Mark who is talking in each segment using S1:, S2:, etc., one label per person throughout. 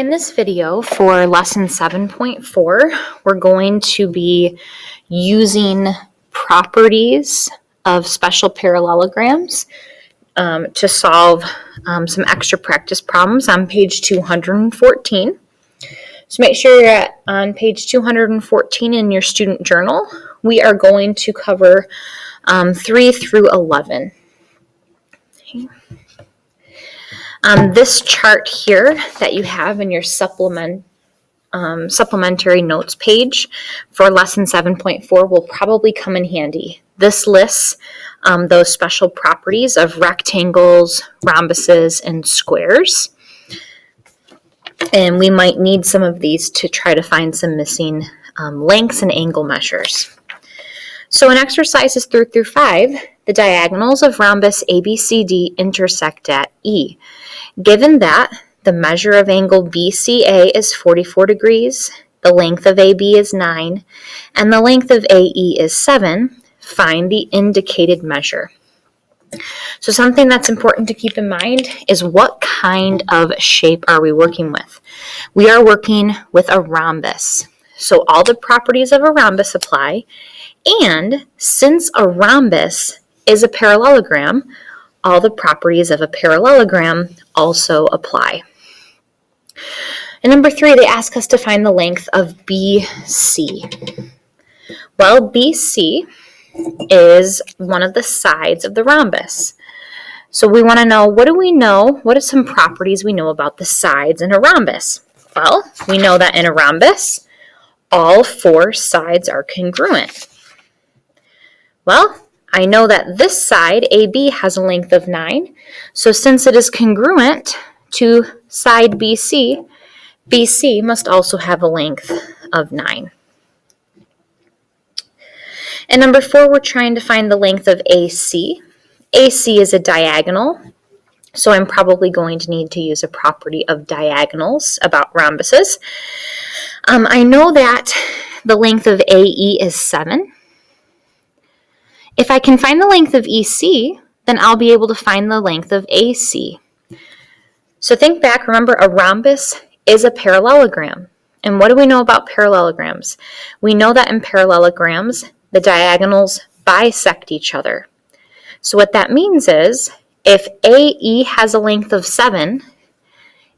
S1: In this video for lesson 7.4, we're going to be using properties of special parallelograms to solve some extra practice problems on page 214. So make sure you're on page 214 in your student journal. We are going to cover 3 through 11. Okay. This chart here that you have in your supplementary notes page for lesson 7.4 will probably come in handy. This lists those special properties of rectangles, rhombuses, and squares. And we might need some of these to try to find some missing lengths and angle measures. So in exercises 3 through 5, the diagonals of rhombus ABCD intersect at E. Given that the measure of angle BCA is 44 degrees, the length of AB is 9, and the length of AE is 7, find the indicated measure. So something that's important to keep in mind is what kind of shape are we working with? We are working with a rhombus. So all the properties of a rhombus apply, and since a rhombus is a parallelogram, all the properties of a parallelogram also apply. And number 3, they ask us to find the length of BC. Well, BC is one of the sides of the rhombus. So we want to know, what do we know? What are some properties we know about the sides in a rhombus? Well, we know that in a rhombus, all 4 sides are congruent. Well, I know that this side, AB, has a length of 9. So since it is congruent to side BC, BC must also have a length of 9. And number 4, we're trying to find the length of AC. AC is a diagonal, so I'm probably going to need to use a property of diagonals about rhombuses. I know that the length of AE is 7. If I can find the length of EC, then I'll be able to find the length of AC. So think back, remember a rhombus is a parallelogram. And what do we know about parallelograms? We know that in parallelograms, the diagonals bisect each other. So what that means is, if AE has a length of 7,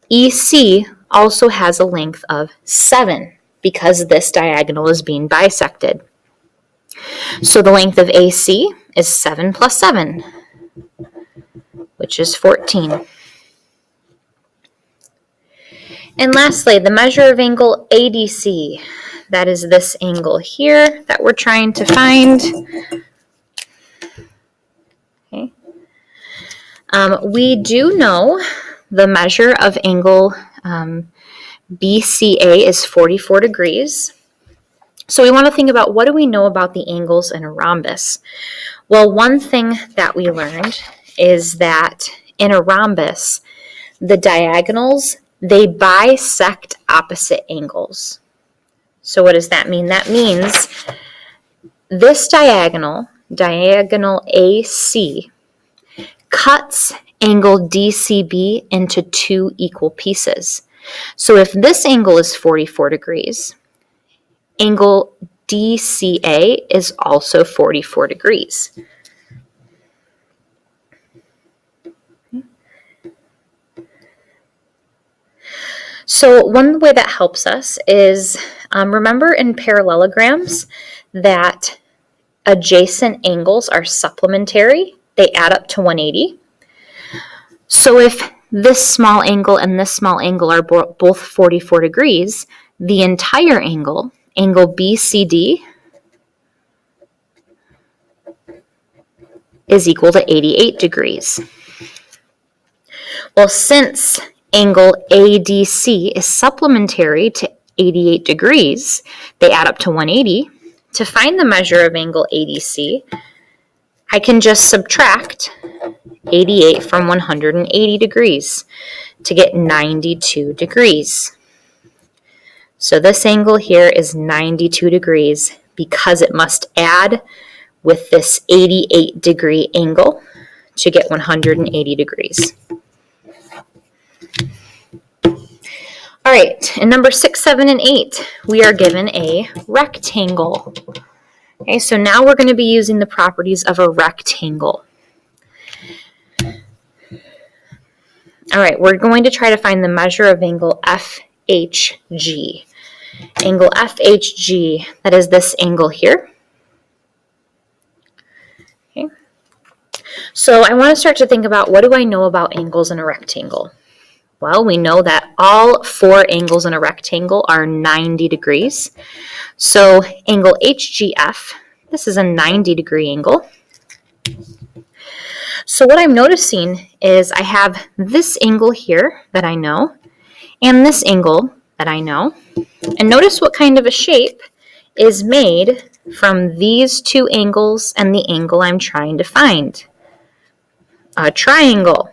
S1: EC also has a length of 7 because this diagonal is being bisected. So the length of AC is 7 plus 7, which is 14. And lastly, the measure of angle ADC. That is this angle here that we're trying to find. Okay. We do know the measure of angle BCA is 44 degrees. So we want to think about, what do we know about the angles in a rhombus? Well, one thing that we learned is that in a rhombus, the diagonals, they bisect opposite angles. So what does that mean? That means this diagonal AC, cuts angle DCB into 2 equal pieces. So if this angle is 44 degrees, angle DCA is also 44 degrees. So one way that helps us is, remember in parallelograms that adjacent angles are supplementary. They add up to 180. So if this small angle and this small angle are both 44 degrees, the entire angle BCD, is equal to 88 degrees. Well, since angle ADC is supplementary to 88 degrees, they add up to 180. To find the measure of angle ADC, I can just subtract 88 from 180 degrees to get 92 degrees. So this angle here is 92 degrees because it must add with this 88 degree angle to get 180 degrees. All right, in number 6, 7, and 8, we are given a rectangle. Okay, so now we're going to be using the properties of a rectangle. All right, we're going to try to find the measure of angle FHG. Angle FHG, that is this angle here. Okay. So I want to start to think about, what do I know about angles in a rectangle? Well, we know that all 4 angles in a rectangle are 90 degrees. So angle HGF, this is a 90-degree angle. So what I'm noticing is I have this angle here that I know, and this angle that I know. And notice what kind of a shape is made from these 2 angles and the angle I'm trying to find. A triangle.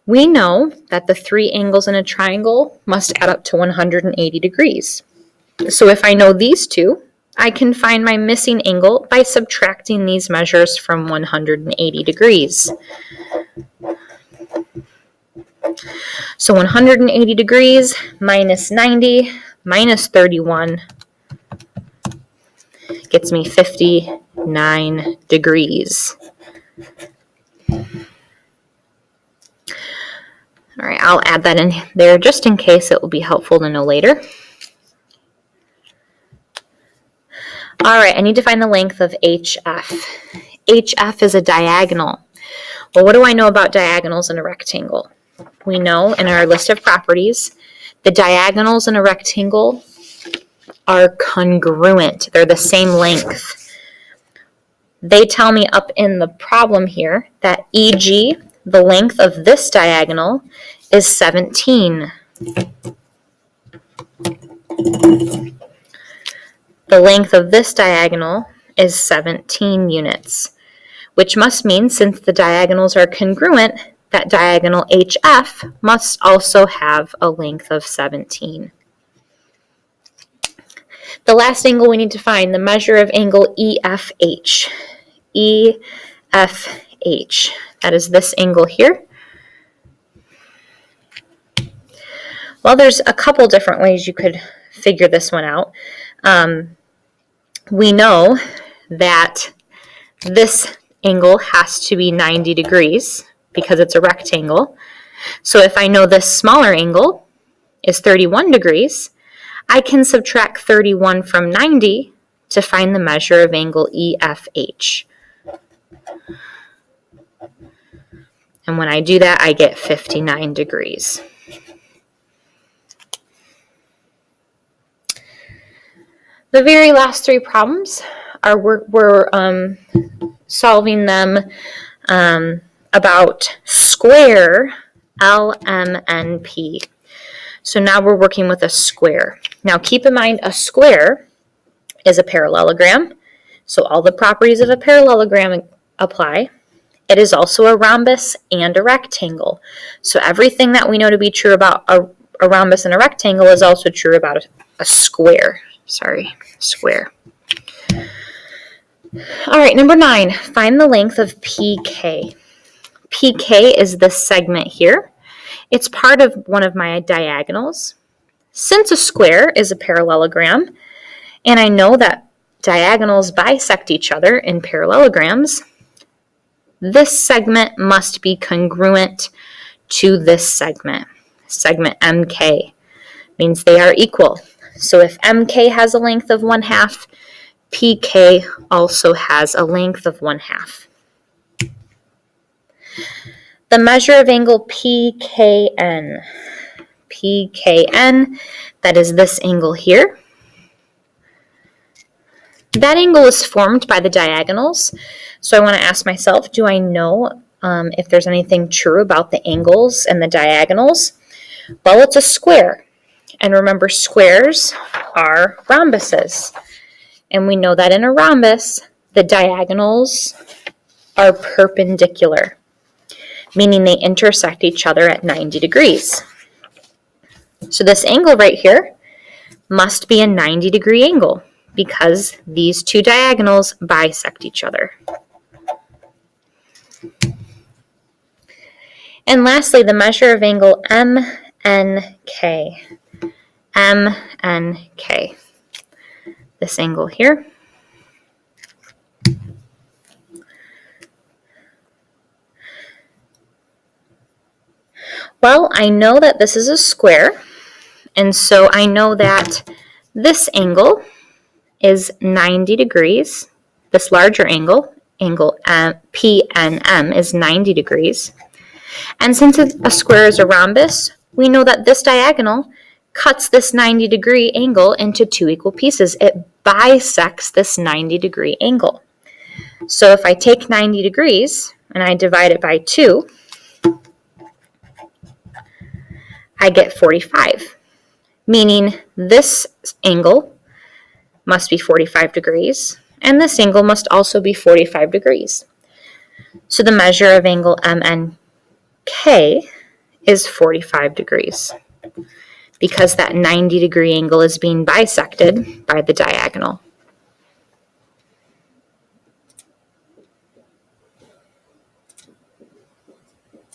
S1: We know that the 3 angles in a triangle must add up to 180 degrees. So if I know these 2, I can find my missing angle by subtracting these measures from 180 degrees. So 180 degrees minus 90 minus 31 gets me 59 degrees. All right, I'll add that in there just in case it will be helpful to know later. All right, I need to find the length of HF. HF is a diagonal. Well, what do I know about diagonals in a rectangle? We know in our list of properties, the diagonals in a rectangle are congruent. They're the same length. They tell me up in the problem here that e.g., the length of this diagonal is 17. The length of this diagonal is 17 units, which must mean, since the diagonals are congruent, that diagonal HF must also have a length of 17. The last angle we need to find, the measure of angle EFH. EFH, that is this angle here. Well, there's a couple different ways you could figure this one out. We know that this angle has to be 90 degrees because it's a rectangle. So if I know this smaller angle is 31 degrees, I can subtract 31 from 90 to find the measure of angle EFH. And when I do that, I get 59 degrees. The very last 3 problems are we're solving them about square LMNP. So now we're working with a square. Now keep in mind, a square is a parallelogram. So all the properties of a parallelogram apply. It is also a rhombus and a rectangle. So everything that we know to be true about a rhombus and a rectangle is also true about a square. Square. All right, number 9, find the length of PK. PK is this segment here. It's part of one of my diagonals. Since a square is a parallelogram, and I know that diagonals bisect each other in parallelograms, this segment must be congruent to this segment. Segment MK means they are equal. So if MK has a length of 1/2, PK also has a length of 1/2. The measure of angle PKN. PKN, that is this angle here. That angle is formed by the diagonals. So I want to ask myself, do I know if there's anything true about the angles and the diagonals? Well, it's a square. And remember, squares are rhombuses. And we know that in a rhombus, the diagonals are perpendicular, meaning they intersect each other at 90 degrees. So this angle right here must be a 90-degree angle because these 2 diagonals bisect each other. And lastly, the measure of angle MNP. MNK. This angle here. Well, I know that this is a square, and so I know that this angle is 90 degrees. This larger angle, PNM, is 90 degrees. And since a square is a rhombus, we know that this diagonal cuts this 90-degree angle into two equal pieces. It bisects this 90-degree angle. So if I take 90 degrees and I divide it by 2, I get 45, meaning this angle must be 45 degrees, and this angle must also be 45 degrees. So the measure of angle MNK is 45 degrees, because that 90-degree angle is being bisected by the diagonal.